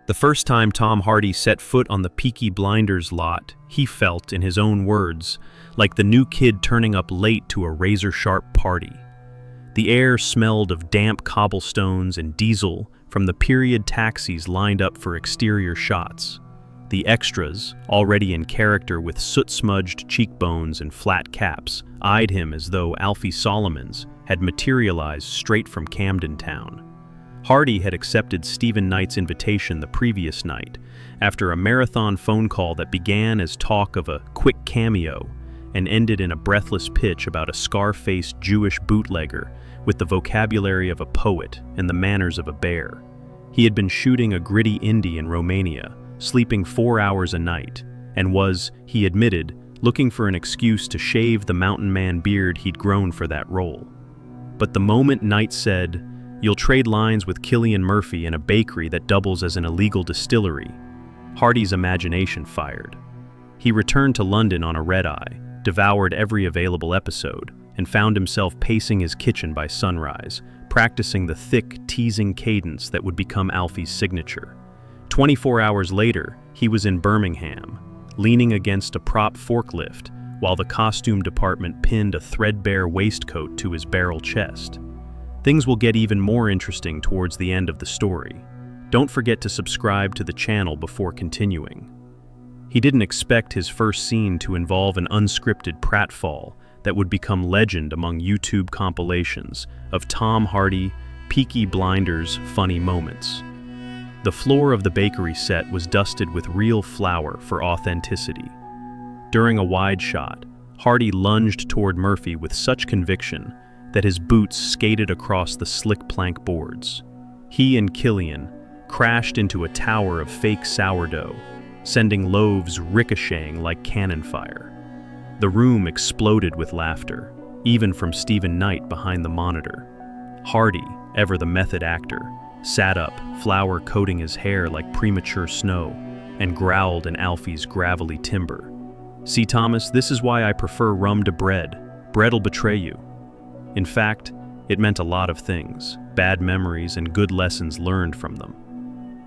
The first time Tom Hardy set foot on the Peaky Blinders lot, he felt, in his own words, like the new kid turning up late to a razor-sharp party. The air smelled of damp cobblestones and diesel from the period taxis lined up for exterior shots. The extras, already in character with soot-smudged cheekbones and flat caps, eyed him as though Alfie Solomons had materialized straight from Camden Town. Hardy had accepted Stephen Knight's invitation the previous night, after a marathon phone call that began as talk of a quick cameo and ended in a breathless pitch about a scar-faced Jewish bootlegger with the vocabulary of a poet and the manners of a bear. He had been shooting a gritty indie in Romania, sleeping 4 hours a night, and was, he admitted, looking for an excuse to shave the mountain man beard he'd grown for that role. But the moment Knight said, "You'll trade lines with Cillian Murphy in a bakery that doubles as an illegal distillery," Hardy's imagination fired. He returned to London on a red-eye, devoured every available episode, and found himself pacing his kitchen by sunrise, practicing the thick, teasing cadence that would become Alfie's signature. 24 hours later, he was in Birmingham, leaning against a prop forklift, while the costume department pinned a threadbare waistcoat to his barrel chest. Things will get even more interesting towards the end of the story. Don't forget to subscribe to the channel before continuing. He didn't expect his first scene to involve an unscripted pratfall that would become legend among YouTube compilations of Tom Hardy, Peaky Blinders funny moments. The floor of the bakery set was dusted with real flour for authenticity. During a wide shot, Hardy lunged toward Murphy with such conviction that his boots skated across the slick plank boards. He and Cillian crashed into a tower of fake sourdough, sending loaves ricocheting like cannon fire. The room exploded with laughter, even from Stephen Knight behind the monitor. Hardy, ever the method actor, sat up, flour coating his hair like premature snow, and growled in Alfie's gravelly timbre. "See, Thomas, this is why I prefer rum to bread. Bread'll betray you." In fact, it meant a lot of things, bad memories and good lessons learned from them.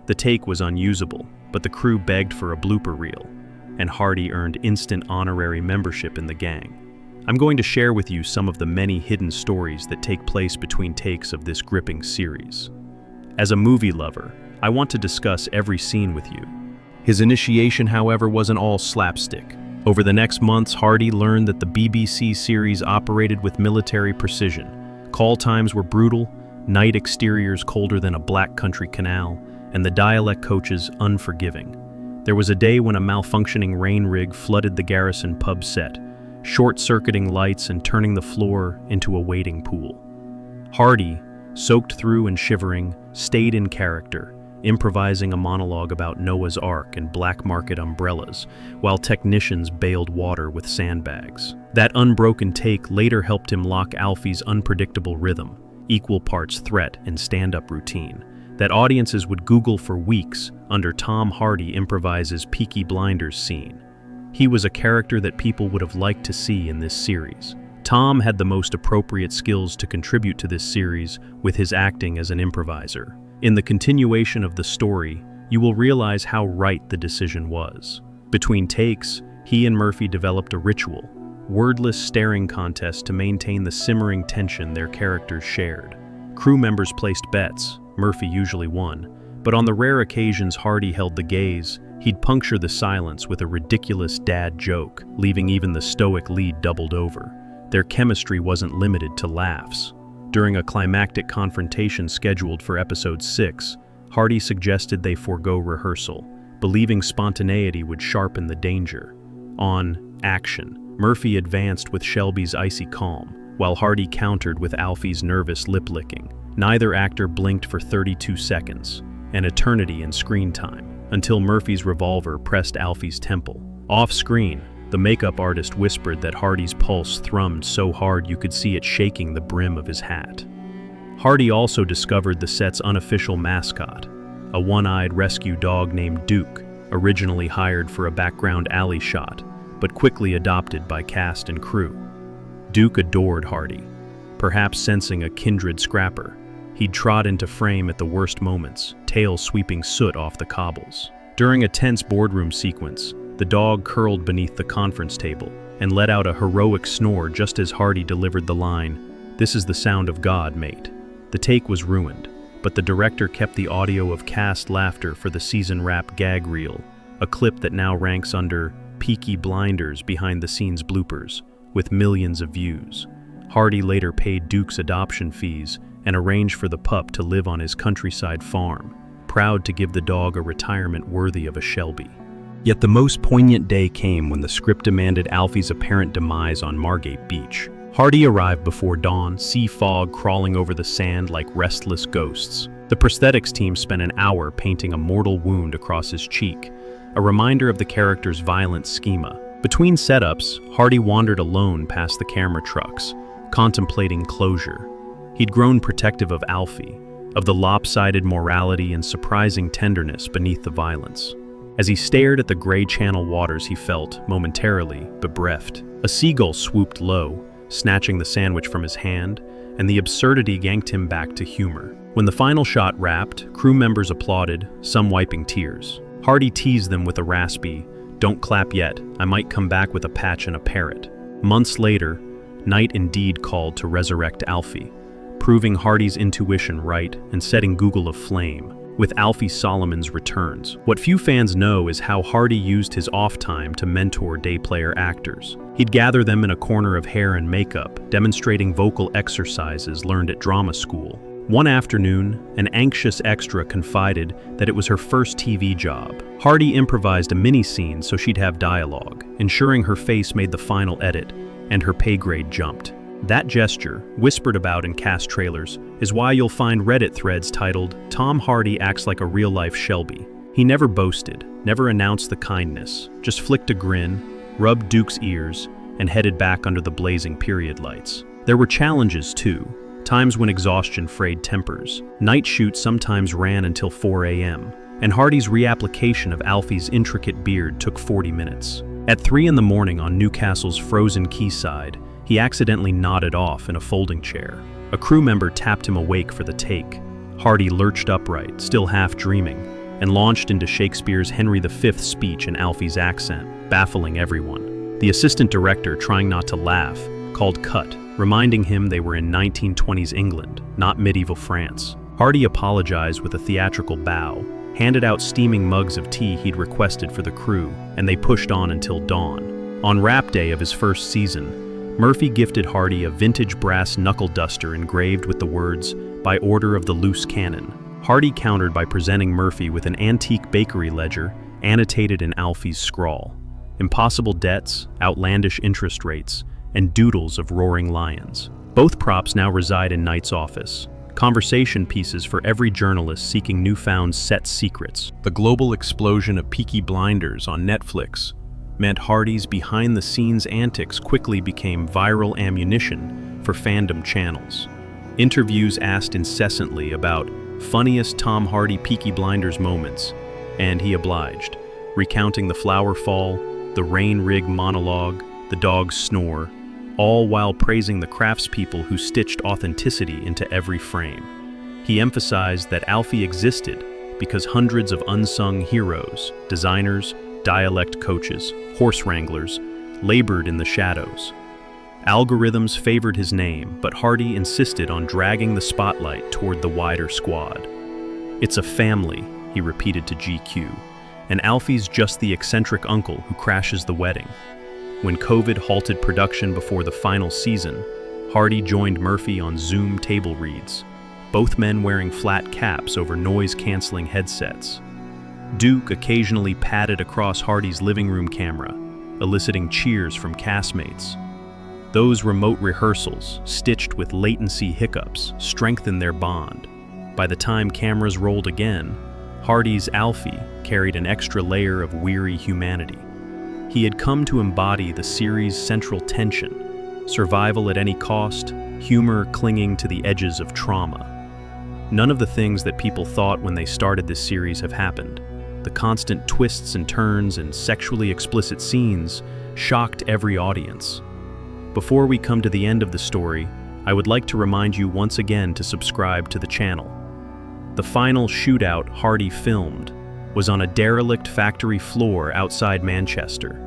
The take was unusable, but the crew begged for a blooper reel, and Hardy earned instant honorary membership in the gang. I'm going to share with you some of the many hidden stories that take place between takes of this gripping series. As a movie lover, I want to discuss every scene with you. His initiation, however, wasn't all slapstick. Over the next months, Hardy learned that the BBC series operated with military precision. Call times were brutal, night exteriors colder than a black country canal, and the dialect coaches unforgiving. There was a day when a malfunctioning rain rig flooded the Garrison pub set, short-circuiting lights and turning the floor into a wading pool. Hardy, soaked through and shivering, stayed in character, improvising a monologue about Noah's Ark and black market umbrellas, while technicians bailed water with sandbags. That unbroken take later helped him lock Alfie's unpredictable rhythm, equal parts threat and stand-up routine, that audiences would Google for weeks under Tom Hardy improvises Peaky Blinders scene. He was a character that people would have liked to see in this series. Tom had the most appropriate skills to contribute to this series with his acting as an improviser. In the continuation of the story, you will realize how right the decision was. Between takes, he and Murphy developed a ritual, wordless staring contest to maintain the simmering tension their characters shared. Crew members placed bets, Murphy usually won, but on the rare occasions Hardy held the gaze, he'd puncture the silence with a ridiculous dad joke, leaving even the stoic lead doubled over. Their chemistry wasn't limited to laughs. During a climactic confrontation scheduled for episode 6, Hardy suggested they forego rehearsal, believing spontaneity would sharpen the danger. On action, Murphy advanced with Shelby's icy calm, while Hardy countered with Alfie's nervous lip-licking. Neither actor blinked for 32 seconds, an eternity in screen time, until Murphy's revolver pressed Alfie's temple. Off-screen, the makeup artist whispered that Hardy's pulse thrummed so hard you could see it shaking the brim of his hat. Hardy also discovered the set's unofficial mascot, a one-eyed rescue dog named Duke, originally hired for a background alley shot, but quickly adopted by cast and crew. Duke adored Hardy, perhaps sensing a kindred scrapper. He'd trot into frame at the worst moments, tail sweeping soot off the cobbles. During a tense boardroom sequence, the dog curled beneath the conference table and let out a heroic snore just as Hardy delivered the line, "This is the sound of God, mate." The take was ruined, but the director kept the audio of cast laughter for the season wrap gag reel, a clip that now ranks under Peaky Blinders behind-the-scenes bloopers, with millions of views. Hardy later paid Duke's adoption fees and arranged for the pup to live on his countryside farm, proud to give the dog a retirement worthy of a Shelby. Yet the most poignant day came when the script demanded Alfie's apparent demise on Margate Beach. Hardy arrived before dawn, sea fog crawling over the sand like restless ghosts. The prosthetics team spent an hour painting a mortal wound across his cheek, a reminder of the character's violent schema. Between setups, Hardy wandered alone past the camera trucks, contemplating closure. He'd grown protective of Alfie, of the lopsided morality and surprising tenderness beneath the violence. As he stared at the gray channel waters, he felt, momentarily, bereft. A seagull swooped low, snatching the sandwich from his hand, and the absurdity yanked him back to humor. When the final shot wrapped, crew members applauded, some wiping tears. Hardy teased them with a raspy, "Don't clap yet, I might come back with a patch and a parrot." Months later, night indeed called to resurrect Alfie, proving Hardy's intuition right and setting Google aflame with Alfie Solomons' returns. What few fans know is how Hardy used his off time to mentor day player actors. He'd gather them in a corner of hair and makeup, demonstrating vocal exercises learned at drama school. One afternoon, an anxious extra confided that it was her first TV job. Hardy improvised a mini-scene so she'd have dialogue, ensuring her face made the final edit, and her pay grade jumped. That gesture, whispered about in cast trailers, is why you'll find Reddit threads titled, "Tom Hardy acts like a real-life Shelby." He never boasted, never announced the kindness, just flicked a grin, rubbed Duke's ears, and headed back under the blazing period lights. There were challenges too, times when exhaustion frayed tempers. Night shoots sometimes ran until 4 a.m., and Hardy's reapplication of Alfie's intricate beard took 40 minutes. At 3 in the morning on Newcastle's frozen quayside, he accidentally nodded off in a folding chair. A crew member tapped him awake for the take. Hardy lurched upright, still half dreaming, and launched into Shakespeare's Henry V speech in Alfie's accent, baffling everyone. The assistant director, trying not to laugh, called cut, reminding him they were in 1920s England, not medieval France. Hardy apologized with a theatrical bow, handed out steaming mugs of tea he'd requested for the crew, and they pushed on until dawn. On wrap day of his first season, Murphy gifted Hardy a vintage brass knuckle duster engraved with the words, "By order of the loose cannon." Hardy countered by presenting Murphy with an antique bakery ledger annotated in Alfie's scrawl. Impossible debts, outlandish interest rates, and doodles of roaring lions. Both props now reside in Knight's office, conversation pieces for every journalist seeking newfound set secrets. The global explosion of Peaky Blinders on Netflix meant Hardy's behind-the-scenes antics quickly became viral ammunition for fandom channels. Interviews asked incessantly about funniest Tom Hardy Peaky Blinders moments, and he obliged, recounting the flower fall, the rain rig monologue, the dog's snore, all while praising the craftspeople who stitched authenticity into every frame. He emphasized that Alfie existed because hundreds of unsung heroes, designers, dialect coaches, horse wranglers, labored in the shadows. Algorithms favored his name, but Hardy insisted on dragging the spotlight toward the wider squad. "It's a family," he repeated to GQ, and Alfie's just the eccentric uncle who crashes the wedding. When COVID halted production before the final season, Hardy joined Murphy on Zoom table reads, both men wearing flat caps over noise-canceling headsets. Duke occasionally padded across Hardy's living room camera, eliciting cheers from castmates. Those remote rehearsals, stitched with latency hiccups, strengthened their bond. By the time cameras rolled again, Hardy's Alfie carried an extra layer of weary humanity. He had come to embody the series' central tension, survival at any cost, humor clinging to the edges of trauma. None of the things that people thought when they started this series have happened. The constant twists and turns and sexually explicit scenes shocked every audience. Before we come to the end of the story, I would like to remind you once again to subscribe to the channel. The final shootout Hardy filmed was on a derelict factory floor outside Manchester.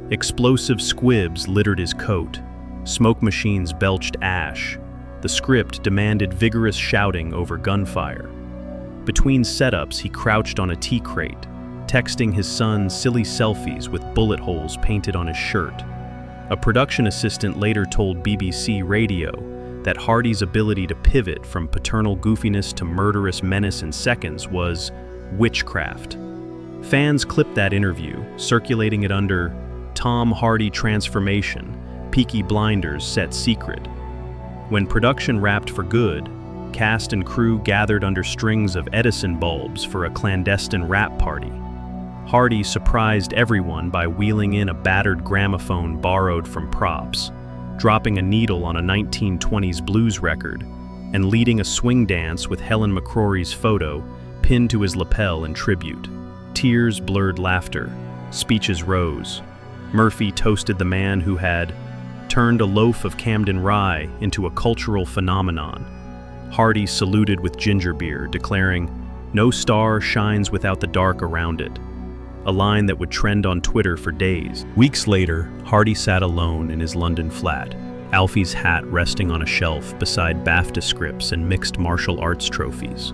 Explosive squibs littered his coat. Smoke machines belched ash. The script demanded vigorous shouting over gunfire. Between setups, he crouched on a tea crate, texting his son silly selfies with bullet holes painted on his shirt. A production assistant later told BBC Radio that Hardy's ability to pivot from paternal goofiness to murderous menace in seconds was witchcraft. Fans clipped that interview, circulating it under Tom Hardy Transformation, Peaky Blinders Set Secret. When production wrapped for good, cast and crew gathered under strings of Edison bulbs for a clandestine rap party. Hardy surprised everyone by wheeling in a battered gramophone borrowed from props, dropping a needle on a 1920s blues record, and leading a swing dance with Helen McCrory's photo pinned to his lapel in tribute. Tears blurred laughter, speeches rose. Murphy toasted the man who had turned a loaf of Camden rye into a cultural phenomenon. Hardy saluted with ginger beer, declaring, "No star shines without the dark around it," a line that would trend on Twitter for days. Weeks later, Hardy sat alone in his London flat, Alfie's hat resting on a shelf beside BAFTA scripts and mixed martial arts trophies.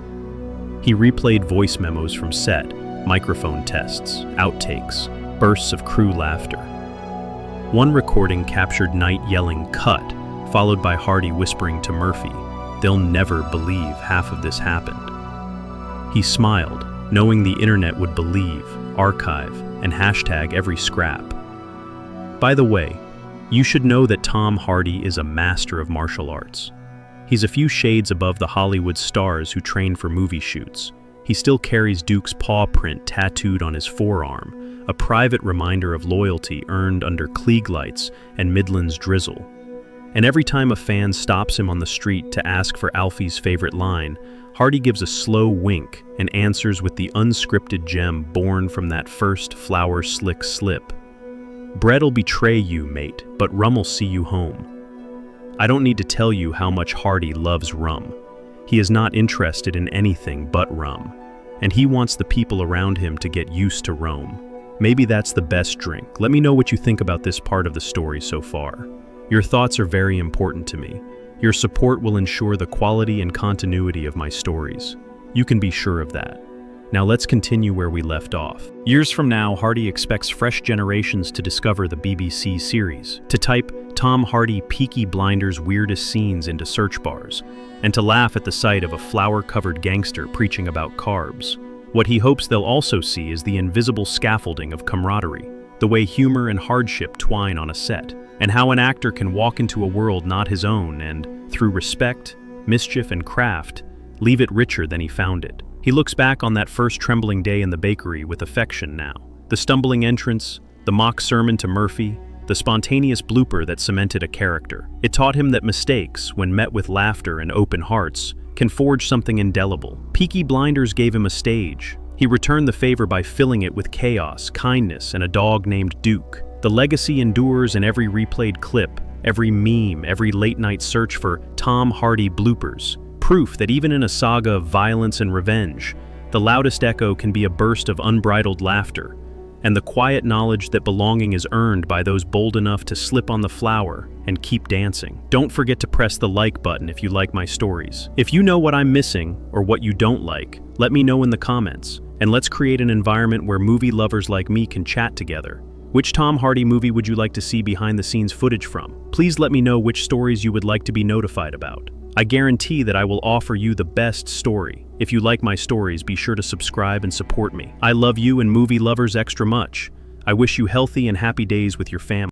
He replayed voice memos from set, microphone tests, outtakes, bursts of crew laughter. One recording captured Knight yelling, "Cut," followed by Hardy whispering to Murphy, "They'll never believe half of this happened." He smiled, knowing the internet would believe, archive, and hashtag every scrap. By the way, you should know that Tom Hardy is a master of martial arts. He's a few shades above the Hollywood stars who train for movie shoots. He still carries Duke's paw print tattooed on his forearm, a private reminder of loyalty earned under Klieg lights and Midland's drizzle. And every time a fan stops him on the street to ask for Alfie's favorite line, Hardy gives a slow wink and answers with the unscripted gem born from that first flower slick slip. "Bread'll betray you, mate, but rum'll see you home." I don't need to tell you how much Hardy loves rum. He is not interested in anything but rum, and he wants the people around him to get used to Rome. Maybe that's the best drink. Let me know what you think about this part of the story so far. Your thoughts are very important to me. Your support will ensure the quality and continuity of my stories. You can be sure of that. Now let's continue where we left off. Years from now, Hardy expects fresh generations to discover the BBC series, to type Tom Hardy Peaky Blinders weirdest scenes into search bars, and to laugh at the sight of a flower-covered gangster preaching about carbs. What he hopes they'll also see is the invisible scaffolding of camaraderie, the way humor and hardship twine on a set, and how an actor can walk into a world not his own and, through respect, mischief, and craft, leave it richer than he found it. He looks back on that first trembling day in the bakery with affection now. The stumbling entrance, the mock sermon to Murphy, the spontaneous blooper that cemented a character. It taught him that mistakes, when met with laughter and open hearts, can forge something indelible. Peaky Blinders gave him a stage. He returned the favor by filling it with chaos, kindness, and a dog named Duke. The legacy endures in every replayed clip, every meme, every late-night search for Tom Hardy bloopers. Proof that even in a saga of violence and revenge, the loudest echo can be a burst of unbridled laughter, and the quiet knowledge that belonging is earned by those bold enough to slip on the flower and keep dancing. Don't forget to press the like button if you like my stories. If you know what I'm missing or what you don't like, let me know in the comments, and let's create an environment where movie lovers like me can chat together. Which Tom Hardy movie would you like to see behind-the-scenes footage from? Please let me know which stories you would like to be notified about. I guarantee that I will offer you the best story. If you like my stories, be sure to subscribe and support me. I love you and movie lovers extra much. I wish you healthy and happy days with your family.